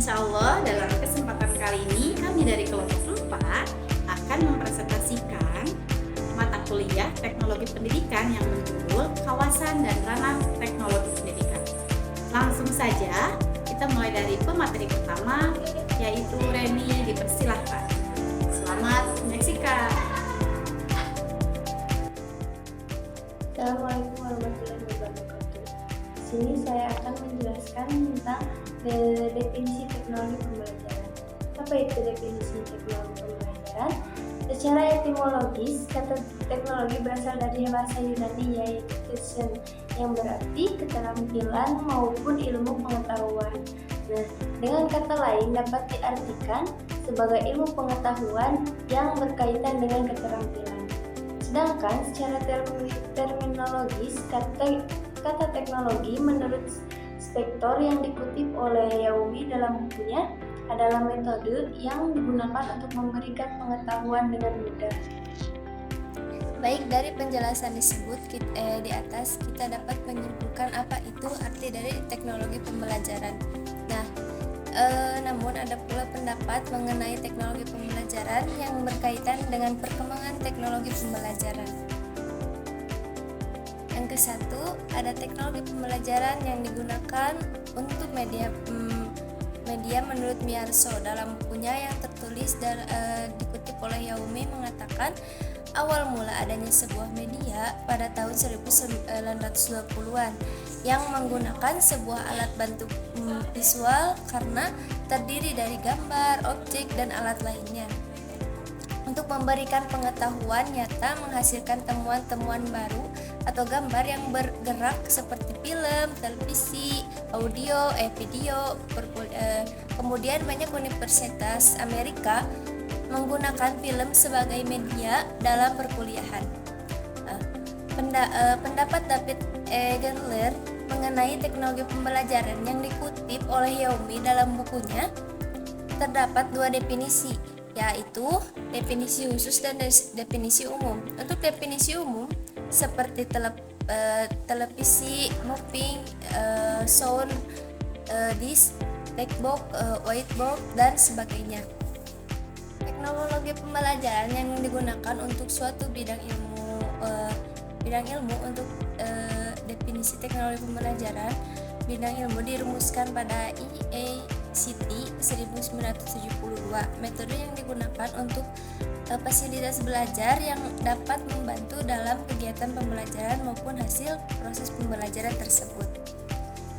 Insya Allah dalam kesempatan kali ini kami dari kelompok 4 akan mempresentasikan mata kuliah teknologi pendidikan yang berjudul kawasan dan ranah teknologi pendidikan. Langsung saja kita mulai dari pemateri pertama, yaitu Reni. Dipersilahkan. Selamat menyaksikan. Assalamualaikum warahmatullahi wabarakatuh. Di sini saya akan menjelaskan tentang definisi teknologi pembelajaran. Apa itu definisi teknologi pembelajaran? Secara etimologis, kata teknologi berasal dari bahasa Yunani yaitu teksen, yang berarti keterampilan maupun ilmu pengetahuan. Nah, dengan kata lain dapat diartikan sebagai ilmu pengetahuan yang berkaitan dengan keterampilan. Sedangkan secara terminologis, kata teknologi menurut Spektor yang dikutip oleh Yaomi dalam bukunya adalah metode yang digunakan untuk memberikan pengetahuan dengan mudah. Baik, dari penjelasan disebut di atas kita dapat menyimpulkan apa itu arti dari teknologi pembelajaran. Nah, namun ada pula pendapat mengenai teknologi pembelajaran yang berkaitan dengan perkembangan teknologi pembelajaran. Yang ke-1, ada teknologi pembelajaran yang digunakan untuk media menurut Miyarso. Dalam bukunya yang tertulis dan dikutip oleh Yaomi mengatakan awal mula adanya sebuah media pada tahun 1920-an yang menggunakan sebuah alat bantu visual karena terdiri dari gambar, objek, dan alat lainnya untuk memberikan pengetahuan nyata, menghasilkan temuan-temuan baru atau gambar yang bergerak seperti film, televisi, audio, video. Kemudian banyak universitas Amerika menggunakan film sebagai media dalam perkuliahan. Pendapat David Egenler mengenai teknologi pembelajaran yang dikutip oleh Yaomi dalam bukunya terdapat dua definisi, yaitu definisi khusus dan definisi umum. Untuk definisi umum seperti televisi, moving, sound, disc, blackbox, whiteboard, dan sebagainya. Teknologi pembelajaran yang digunakan untuk suatu bidang ilmu untuk definisi teknologi pembelajaran bidang ilmu dirumuskan pada IACT 1972. Metode yang digunakan untuk fasilitas belajar yang dapat membantu dalam kegiatan pembelajaran maupun hasil proses pembelajaran tersebut.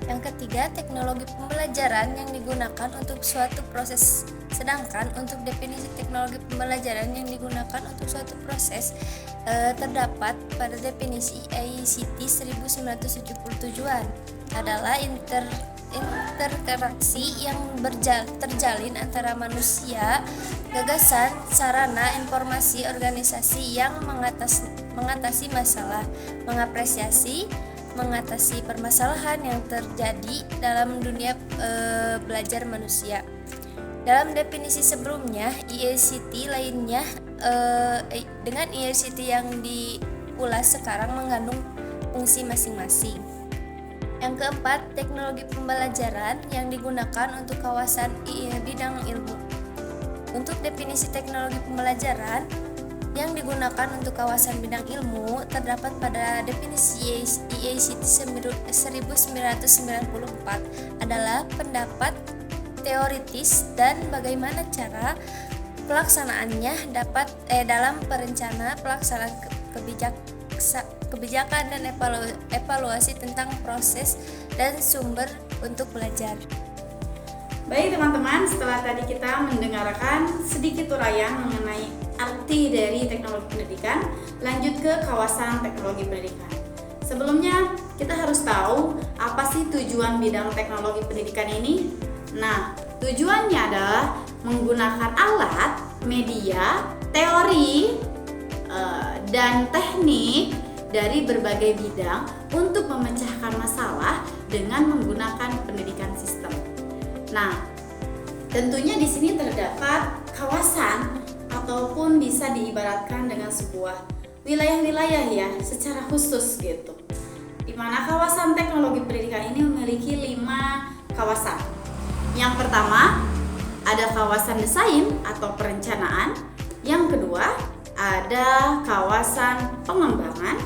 Yang ketiga, teknologi pembelajaran yang digunakan untuk suatu proses. Sedangkan untuk definisi teknologi pembelajaran yang digunakan untuk suatu proses terdapat pada definisi ICT 1977-an adalah interaksi yang terjalin antara manusia, gagasan, sarana, informasi, organisasi yang mengatasi masalah, mengatasi permasalahan yang terjadi dalam dunia belajar manusia. Dalam definisi sebelumnya, ICT lainnya dengan ICT yang diulas sekarang mengandung fungsi masing-masing. Yang keempat, teknologi pembelajaran yang digunakan untuk kawasan bidang ilmu. Untuk definisi teknologi pembelajaran yang digunakan untuk kawasan bidang ilmu terdapat pada definisi IACT 1994 adalah pendapat teoritis dan bagaimana cara pelaksanaannya dalam perencanaan pelaksanaan kebijakan dan evaluasi tentang proses dan sumber untuk belajar. Baik teman-teman, setelah tadi kita mendengarkan sedikit uraian mengenai arti dari teknologi pendidikan, lanjut ke kawasan teknologi pendidikan. Sebelumnya kita harus tahu apa sih tujuan bidang teknologi pendidikan ini. Nah, tujuannya adalah menggunakan alat, media, teori, dan teknik dari berbagai bidang untuk memecahkan masalah dengan menggunakan pendidikan sistem. Nah, tentunya di sini terdapat kawasan ataupun bisa diibaratkan dengan sebuah wilayah-wilayah ya, secara khusus gitu. Di mana kawasan teknologi pendidikan ini memiliki 5 kawasan. Yang pertama, ada kawasan desain atau perencanaan. Yang kedua, ada kawasan pengembangan.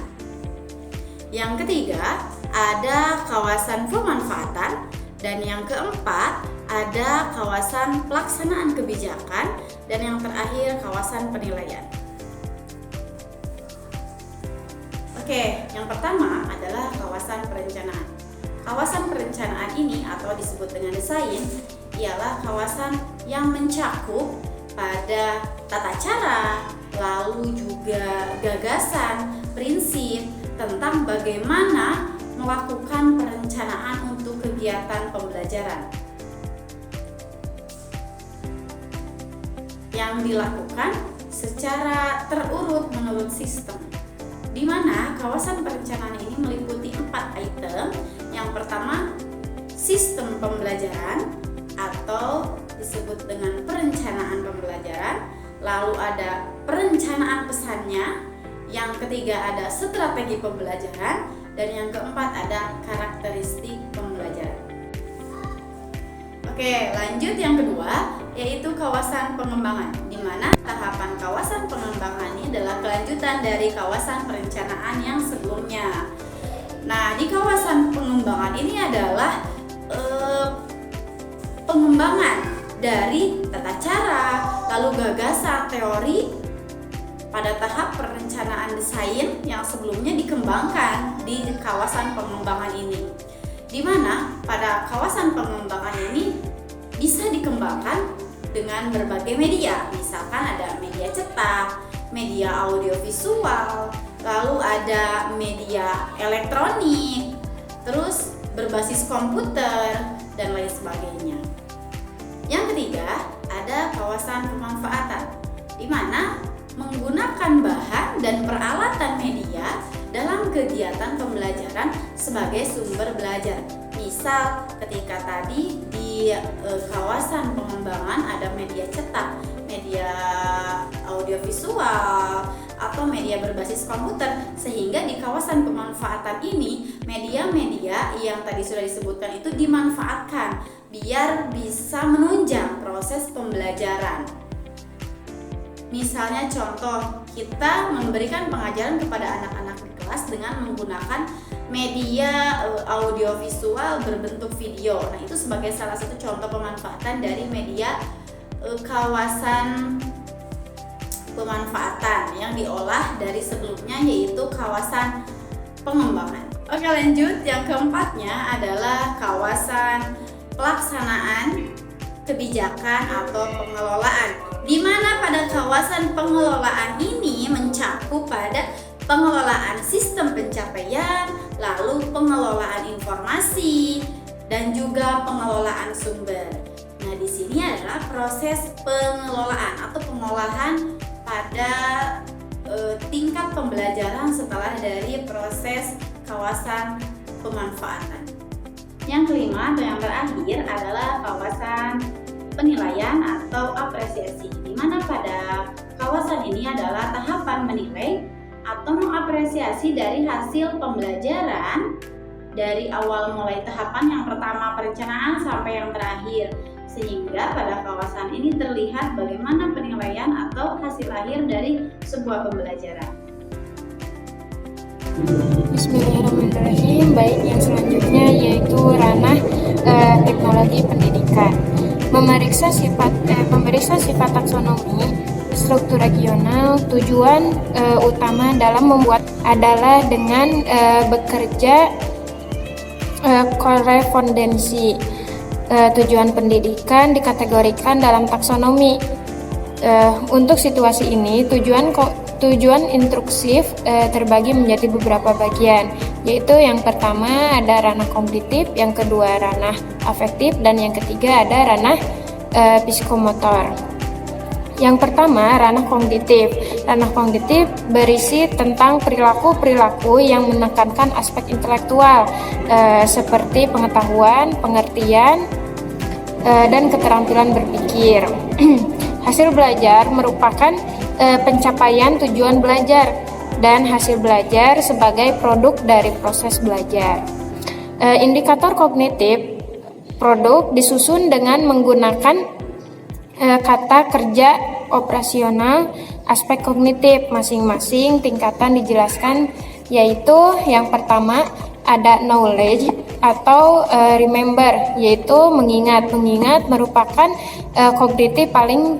Yang ketiga, ada kawasan pemanfaatan. Dan yang keempat, ada kawasan pelaksanaan kebijakan. Dan yang terakhir, kawasan penilaian. Oke, yang pertama adalah kawasan perencanaan. Kawasan perencanaan ini atau disebut dengan desain ialah kawasan yang mencakup pada tata cara, lalu juga gagasan, prinsip tentang bagaimana melakukan perencanaan untuk kegiatan pembelajaran yang dilakukan secara terurut menurut sistem, di mana kawasan perencanaan ini meliputi 4 item. Yang pertama, sistem pembelajaran atau disebut dengan perencanaan pembelajaran. Lalu ada perencanaan pesannya. Yang ketiga ada strategi pembelajaran. Dan yang keempat ada karakteristik pembelajaran. Oke, lanjut yang kedua, yaitu kawasan pengembangan, di mana tahapan kawasan pengembangan ini adalah kelanjutan dari kawasan perencanaan yang sebelumnya. Nah, di kawasan pengembangan ini adalah pengembangan dari tata cara, lalu gagasan, teori pada tahap perencanaan desain yang sebelumnya dikembangkan di kawasan pengembangan ini. Di mana pada kawasan pengembangan ini bisa dikembangkan dengan berbagai media. Misalkan ada media cetak, media audiovisual, lalu ada media elektronik, terus berbasis komputer, dan lain sebagainya. Yang ketiga, ada kawasan pemanfaatan, di mana menggunakan bahan dan peralatan media dalam kegiatan pembelajaran sebagai sumber belajar. Misal ketika tadi di kawasan pengembangan ada media cetak, media audiovisual, atau media berbasis komputer, sehingga di kawasan pemanfaatan ini media-media yang tadi sudah disebutkan itu dimanfaatkan biar bisa menunjang proses pembelajaran. Misalnya contoh, kita memberikan pengajaran kepada anak-anak di kelas dengan menggunakan media audiovisual berbentuk video. Nah, itu sebagai salah satu contoh pemanfaatan dari media kawasan pemanfaatan yang diolah dari sebelumnya, yaitu kawasan pengembangan. Oke, lanjut. Yang keempatnya adalah kawasan pelaksanaan kebijakan atau pengelolaan, di mana pada kawasan pengelolaan ini mencakup pada pengelolaan sistem pencapaian, lalu pengelolaan informasi, dan juga pengelolaan sumber. Nah, di sini adalah proses pengelolaan atau pengolahan pada tingkat pembelajaran setelah dari proses kawasan pemanfaatan. Yang kelima atau yang terakhir adalah kawasan penilaian atau apresiasi, di mana pada kawasan ini adalah tahapan menilai atau mengapresiasi dari hasil pembelajaran dari awal mulai tahapan yang pertama perencanaan sampai yang terakhir, sehingga pada kawasan ini terlihat bagaimana penilaian atau hasil akhir dari sebuah pembelajaran. Bismillahirrahmanirrahim. Baik, yang selanjutnya yaitu ranah teknologi pendidikan. Memeriksa sifat taksonomi struktur regional. Tujuan utama dalam membuat adalah dengan bekerja korespondensi. Tujuan pendidikan dikategorikan dalam taksonomi. Untuk situasi ini, tujuan instruksif terbagi menjadi beberapa bagian, yaitu yang pertama ada ranah kognitif, yang kedua ranah afektif, dan yang ketiga ada ranah psikomotor. Yang pertama, ranah kognitif. Ranah kognitif berisi tentang perilaku-perilaku yang menekankan aspek intelektual seperti pengetahuan, pengertian, dan keterampilan berpikir. Hasil belajar merupakan pencapaian tujuan belajar, dan hasil belajar sebagai produk dari proses belajar. Indikator kognitif produk disusun dengan menggunakan kata kerja operasional. Aspek kognitif masing-masing tingkatan dijelaskan, yaitu yang pertama ada knowledge atau remember, yaitu mengingat. Mengingat merupakan kognitif paling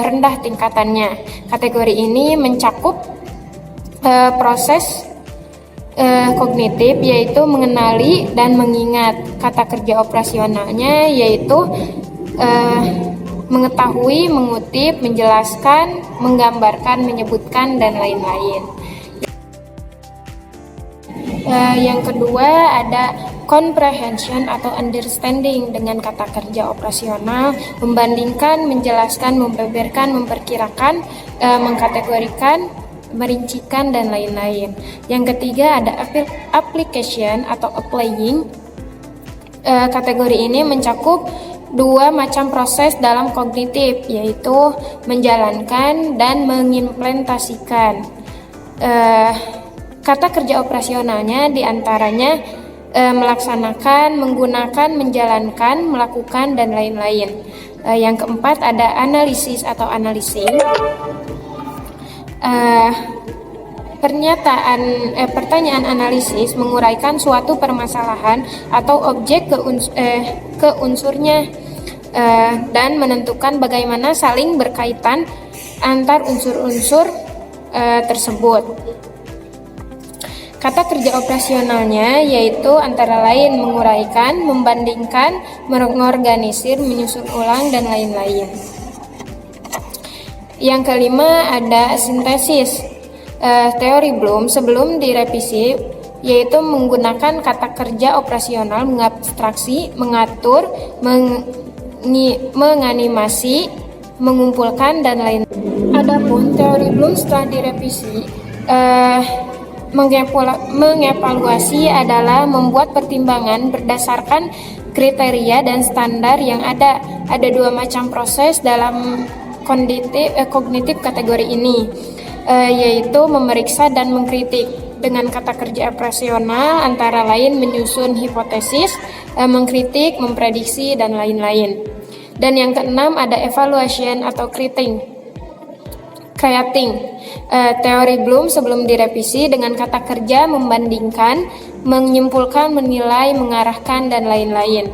rendah tingkatannya. Kategori ini mencakup proses kognitif, yaitu mengenali dan mengingat. Kata kerja operasionalnya yaitu mengetahui, mengutip, menjelaskan, menggambarkan, menyebutkan, dan lain-lain. Yang kedua ada comprehension atau understanding. Dengan kata kerja operasional membandingkan, menjelaskan, membeberkan, memperkirakan, mengkategorikan, merincikan, dan lain-lain. Yang ketiga ada application atau applying. Kategori ini mencakup dua macam proses dalam kognitif, yaitu menjalankan dan mengimplementasikan. Kata kerja operasionalnya diantaranya melaksanakan, menggunakan, menjalankan, melakukan, dan lain-lain. Yang keempat ada analisis atau analyzing. Pertanyaan analisis menguraikan suatu permasalahan atau objek ke unsurnya dan menentukan bagaimana saling berkaitan antar unsur-unsur tersebut. Kata kerja operasionalnya yaitu antara lain menguraikan, membandingkan, mengorganisir, menyusun ulang, dan lain-lain. Yang kelima ada sintesis. Teori Bloom sebelum direvisi yaitu menggunakan kata kerja operasional mengabstraksi, mengatur, menganimasi, mengumpulkan, dan lain. Adapun teori Bloom setelah direvisi mengevaluasi adalah membuat pertimbangan berdasarkan kriteria dan standar yang ada. Ada dua macam proses dalam kognitif kategori ini, yaitu memeriksa dan mengkritik. Dengan kata kerja operasional antara lain menyusun hipotesis, mengkritik, memprediksi, dan lain-lain. Dan yang keenam ada evaluation atau creating. Teori Bloom sebelum direvisi dengan kata kerja membandingkan, menyimpulkan, menilai, mengarahkan, dan lain-lain.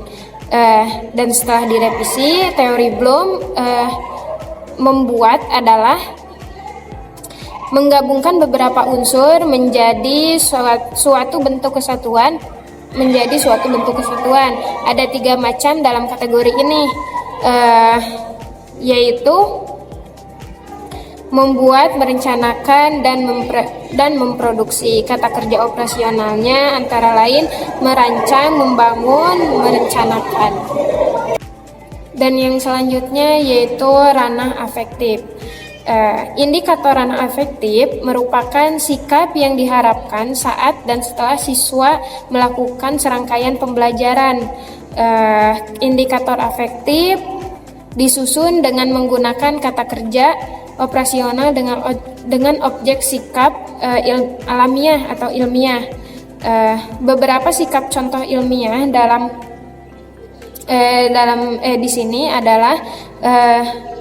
Dan setelah direvisi, teori Bloom membuat adalah menggabungkan beberapa unsur menjadi suatu bentuk kesatuan. Ada 3 macam dalam kategori ini, yaitu membuat, merencanakan, dan memproduksi. Kata kerja operasionalnya antara lain merancang, membangun, merencanakan. Dan yang selanjutnya yaitu ranah afektif. Indikator ranah afektif merupakan sikap yang diharapkan saat dan setelah siswa melakukan serangkaian pembelajaran. Indikator afektif disusun dengan menggunakan kata kerja operasional dengan objek sikap alamiah atau ilmiah. Beberapa sikap contoh ilmiah di sini adalah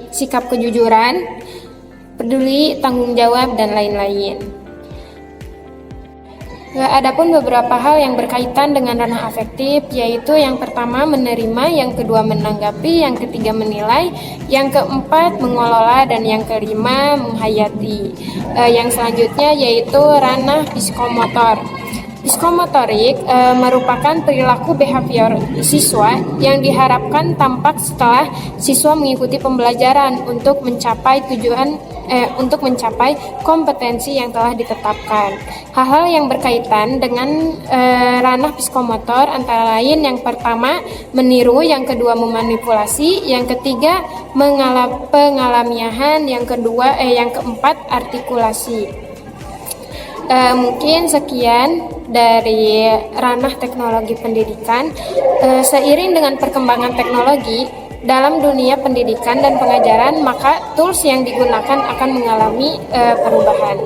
sikap kejujuran, peduli, tanggung jawab, dan lain-lain. Adapun beberapa hal yang berkaitan dengan ranah afektif, yaitu yang pertama menerima, yang kedua menanggapi, yang ketiga menilai, yang keempat mengelola, dan yang kelima menghayati. Yang selanjutnya yaitu ranah psikomotor. Psikomotorik merupakan perilaku behavior siswa yang diharapkan tampak setelah siswa mengikuti pembelajaran untuk mencapai kompetensi yang telah ditetapkan. Hal-hal yang berkaitan dengan ranah psikomotor antara lain yang pertama meniru, yang kedua memanipulasi, yang ketiga pengalamiahan, yang keempat artikulasi. Mungkin sekian dari ranah teknologi pendidikan. Seiring dengan perkembangan teknologi dalam dunia pendidikan dan pengajaran, maka tools yang digunakan akan mengalami perubahan.